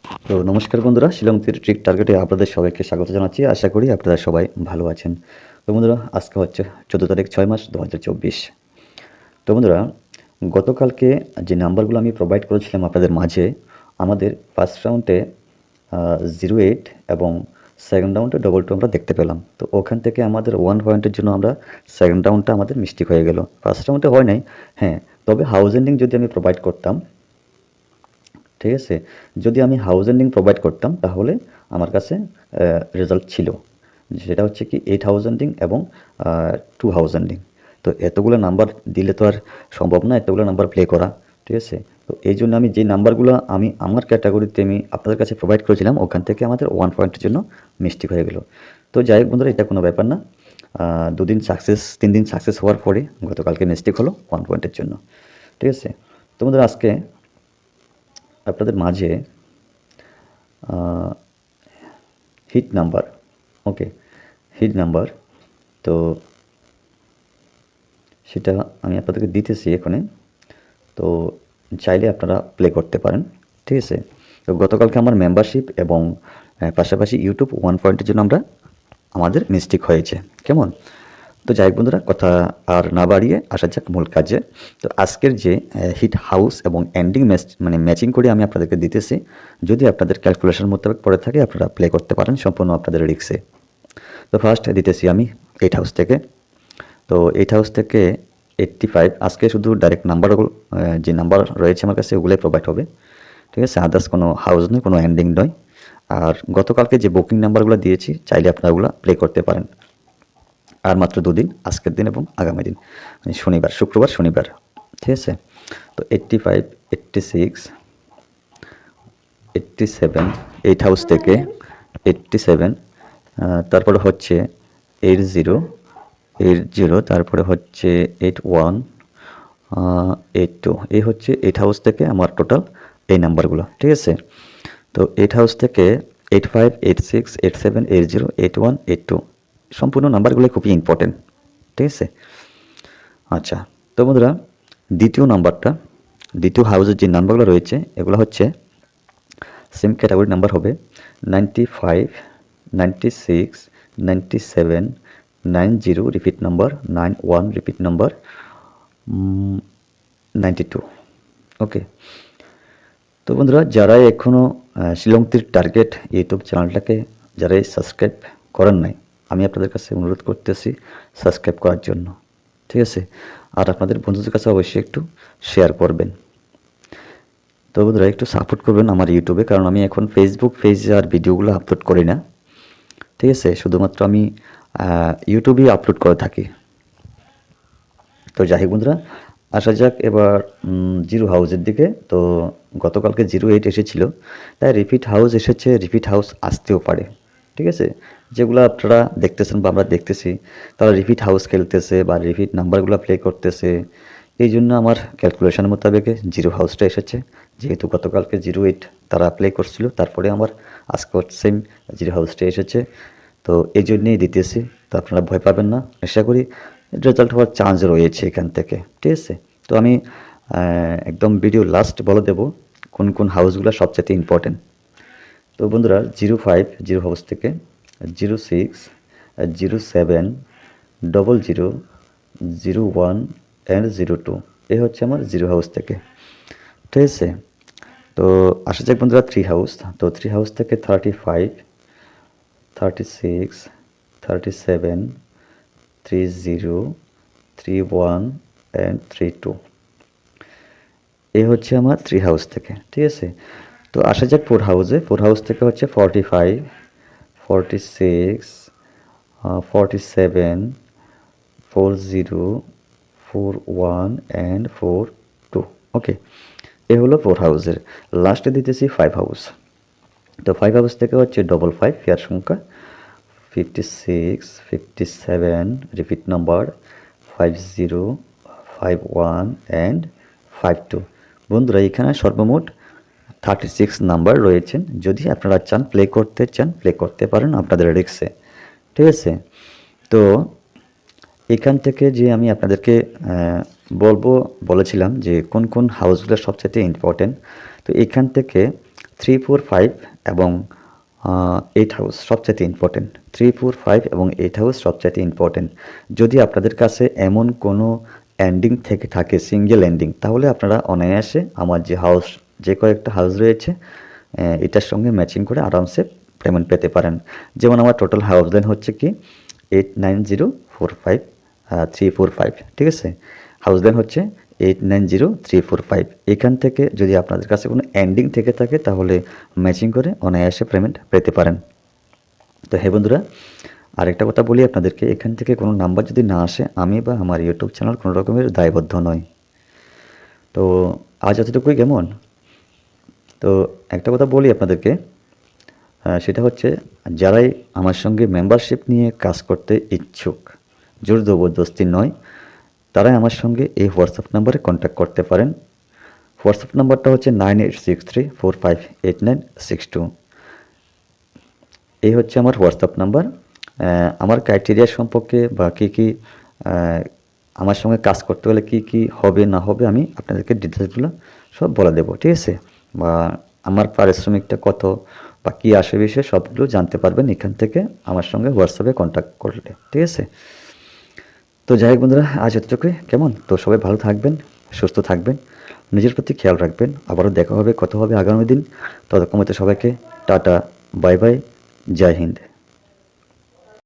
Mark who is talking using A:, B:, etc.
A: তো নমস্কার বন্ধুরা, শিলং ট্রিক টার্গেটে আপনাদের সবাইকে স্বাগত জানাচ্ছি। আশা করি আপনারা সবাই ভালো আছেন। তো বন্ধুরা, আজকে হচ্ছে 14 তারিখ 6 মাস 2024। তো বন্ধুরা, গতকালকে যে নাম্বারগুলো আমি প্রোভাইড করেছিলাম আপনাদের মাঝে, আমাদের ফার্স্ট রাউন্ডে 08 এবং সেকেন্ড রাউন্ডে 22 আমরা দেখতে পেলাম। তো ওখান থেকে আমাদের 1 পয়েন্টের জন্য আমরা সেকেন্ড রাউন্ডটা আমাদের মিস্টেক হয়ে গেল। ফার্স্ট রাউন্ডে হয় নাই, হ্যাঁ, তবে হাউস এন্ডিং যদি আমি প্রোভাইড করতাম, ঠিক আছে, যদি আমি হাউস এন্ডিং প্রোভাইড করতাম তাহলে আমার কাছে রেজাল্ট ছিল, সেটা হচ্ছে কি 8 হাউস এন্ডিং এবং 2 হাউস এন্ডিং। তো এতগুলো নাম্বার দিলে তো আর সম্ভব না এতগুলো নাম্বার প্লে করা, ঠিক আছে। তো এই জন্য আমি যে নাম্বারগুলো আমি আমার ক্যাটাগরিতে আমি আপনাদের কাছে প্রোভাইড করেছিলাম ওখান থেকে আমাদের 1 পয়েন্টের জন্য মিস্টেক হয়ে গেল। তো যাই হোক বন্ধুরা, এটা কোনো ব্যাপার না। 3 দিন সাকসেস হওয়ার পরে গতকালকে মিস্টেক হলো 1 পয়েন্টের জন্য, ঠিক আছে। তো বন্ধুরা, আজকে আপনাদের মাঝে হিট নাম্বার, ওকে, হিট নাম্বার, তো সেটা আমি আপনাদেরকে দিতেছি এখানে। তো চাইলে আপনারা প্লে করতে পারেন, ঠিক আছে। তো গতকালকে আমার মেম্বারশিপ এবং পাশাপাশি ইউটিউব 1 পয়েন্টের জন্য আমাদের মিস্টেক হয়েছে, কেমন। তো যাই হোক বন্ধুরা, কথা আর না বাড়িয়ে আসা যাক মূল কাজে। তো আজকের যে হিট হাউস এবং এন্ডিং ম্যাচিং করে আমি আপনাদেরকে দিতেছি, যদি আপনাদের ক্যালকুলেশন মোতাবেক পড়ে থাকে আপনারা প্লে করতে পারেন সম্পূর্ণ আপনাদের রিক্সে। তো ফার্স্ট দিতেছি আমি 8 হাউস থেকে। তো 8 হাউস থেকে 85, আজকে শুধু ডাইরেক্ট নাম্বারগুলো যে নাম্বার রয়েছে আমার কাছে ওগুলোই প্রোভাইড হবে, ঠিক আছে। আদার্স কোনো হাউস নয়, কোনো এন্ডিং নয়। আর গতকালকে যে বুকিং নাম্বারগুলো দিয়েছি চাইলে আপনারা ওগুলো প্লে করতে পারেন। আর মাত্র 2 দিন, আজকের দিন এবং আগামী দিন, মানে শনিবার, শুক্রবার, শনিবার, ঠিক আছে। তো 85, 86, 87, 8 হাউস থেকে 87, তারপরে হচ্ছে 80, 80, তারপরে হচ্ছে 81, 82, এই হচ্ছে 8 হাউস থেকে আমার টোটাল এই নাম্বারগুলো, ঠিক আছে। তো 8 হাউস থেকে 85, 86, 87, 80, 81, 82 সম্পূর্ণ নাম্বারগুলো খুবই ইম্পর্টেন্ট, ঠিক আছে। আচ্ছা, তো বন্ধুরা, দ্বিতীয় হাউসের যে নাম্বারগুলো রয়েছে এগুলো হচ্ছে সেম ক্যাটাগরি নাম্বার হবে 95, 96, 97, 90 রিপিট নাম্বার, 91 রিপিট নাম্বার, 92, ওকে। তো বন্ধুরা, যারা এখনও শিলং তীর টার্গেট ইউটিউব চ্যানেলটাকে যারাই সাবস্ক্রাইব করেন নাই, আমি আপনাদের কাছে অনুরোধ করতেছি সাবস্ক্রাইব করার জন্য, ঠিক আছে। আর আপনাদের বন্ধুদের কাছে অবশ্যই একটু শেয়ার করবেন। তো বন্ধুরা, একটু সাপোর্ট করবেন আমার ইউটিউবে, কারণ আমি এখন ফেসবুক পেজে আর ভিডিওগুলো আপলোড করি না, ঠিক আছে। শুধুমাত্র আমি ইউটিউবেই আপলোড করে থাকি। তো যাই হোক বন্ধুরা, আসা যাক এবার জিরো হাউসের দিকে। তো গতকালকে 08 এসেছিল, তাই রিপিট হাউস এসেছে, রিপিট হাউস আসতেও পারে, ঠিক আছে। যেগুলো আপনারা দেখতেছেন বা আমরা দেখতেছি তারা রিপিট হাউস খেলতেছে বা রিপিট নাম্বারগুলো প্লে করতেছে, এই জন্য আমার ক্যালকুলেশন মোতাবেক জিরো হাউসটা এসেছে। যেহেতু গতকালকে 08 তারা প্লে করছিল, তারপরে আমার আজকে সেম জিরো হাউসটা এসেছে, তো এই জন্যেই দিতেছি। তো আপনারা ভয় পাবেন না, আশা করি রেজাল্ট হওয়ার চান্স রয়েছে এখান থেকে, ঠিক আছে। তো আমি একদম ভিডিও লাস্ট বলে দেব কোন কোন হাউসগুলো সবচেয়ে ইম্পর্টেন্ট। তো বন্ধুরা, 05 জিরো হাউস থেকে 06, 07, 00, 01 অ্যান্ড 02, এই হচ্ছে আমার জিরো হাউস থেকে, ঠিক আছে। তো আসা যাক বন্ধুরা 3 হাউস। তো 3 হাউস থেকে 35, 36, 37, 30, 31 অ্যান্ড 32, এই হচ্ছে আমার 3 হাউস থেকে, ঠিক আছে। তো আসা যাক 4 হাউসে। 4 হাউস থেকে হচ্ছে 45, 46, 47, 40, 41 অ্যান্ড 42, ওকে। এ হলো 4 হাউসের। লাস্টে দিতেছি 5 হাউস। তো 5 হাউস থেকে হচ্ছে 55 ফেয়ার সংখ্যা, 56, 57 রিপিট নাম্বার, 50, 51 অ্যান্ড 52। বন্ধুরা, এখানে সর্বমোট 36 নাম্বার রয়েছেন। যদি আপনারা চান প্লে করতে চান প্লে করতে পারেন আপনাদের রিক্সে, ঠিক আছে। তো এখান থেকে যে আমি আপনাদেরকে বলেছিলাম যে কোন কোন হাউসগুলো সবচেয়ে ইম্পর্টেন্ট। তো এখান থেকে 3, 4, 5 এবং 8 হাউস সবচাইতে ইম্পর্টেন্ট। 3, 4, 5 এবং 8 হাউস সবচাইতে ইম্পর্টেন্ট। যদি আপনাদের কাছে এমন কোনো এন্ডিং থেকে থাকে, সিঙ্গেল এন্ডিং, তাহলে আপনারা অনায়াসে আমার যে কয়েকটা হাউস রয়েছে এটার সঙ্গে ম্যাচিং করে আরামসে পেমেন্ট পেতে পারেন। যেমন আমার টোটাল হাউস লাইন হচ্ছে কি 890345, ঠিক আছে? হাউস লাইন হচ্ছে 890345। এখান থেকে যদি আপনাদের কাছে কোনো এন্ডিং থেকে থাকে তাহলে ম্যাচিং করে অনায়াসে পেমেন্ট পেতে পারেন। তো হ্যাঁ বন্ধুরা, আরেকটা কথা বলি আপনাদেরকে, এখান থেকে কোনো নাম্বার যদি না আসে, আমি বা আমার ইউটিউব চ্যানেল কোনো রকমের দায়বদ্ধ নয়। তো আজ এতটুকুই কেমন? তো একটা কথা বলি আপনাদেরকে, সেটা হচ্ছে যারাই আমার সঙ্গে মেম্বারশিপ নিয়ে কাজ করতে ইচ্ছুক, জোর জবরদস্তি নয়, তারাই আমার সঙ্গে এই হোয়াটসঅ্যাপ নাম্বারে কন্ট্যাক্ট করতে পারেন। হোয়াটসঅ্যাপ নাম্বারটা হচ্ছে 9863458962। এই হচ্ছে আমার হোয়াটসঅ্যাপ নাম্বার। আমার ক্রাইটেরিয়া সম্পর্কে বা কী আমার সঙ্গে কাজ করতে হলে কী হবে না হবে আমি আপনাদেরকে ডিটেলসগুলো সব বলে দেবো, ঠিক আছে? বা আমার পারিশ্রমিকটা কত বা কী আসে বিষয়ে সবগুলো জানতে পারবেন এখান থেকে আমার সঙ্গে হোয়াটসঅ্যাপে কন্ট্যাক্ট করলে, ঠিক আছে? তো যাই হোক বন্ধুরা, আজ এতটুকুই কেমন? তো সবাই ভালো থাকবেন, সুস্থ থাকবেন, নিজের প্রতি খেয়াল রাখবেন। আবারও দেখা হবে, কথা হবে আগামী দিন। ততক্ষণ সবাইকে টাটা, বাই বাই, জয় হিন্দ।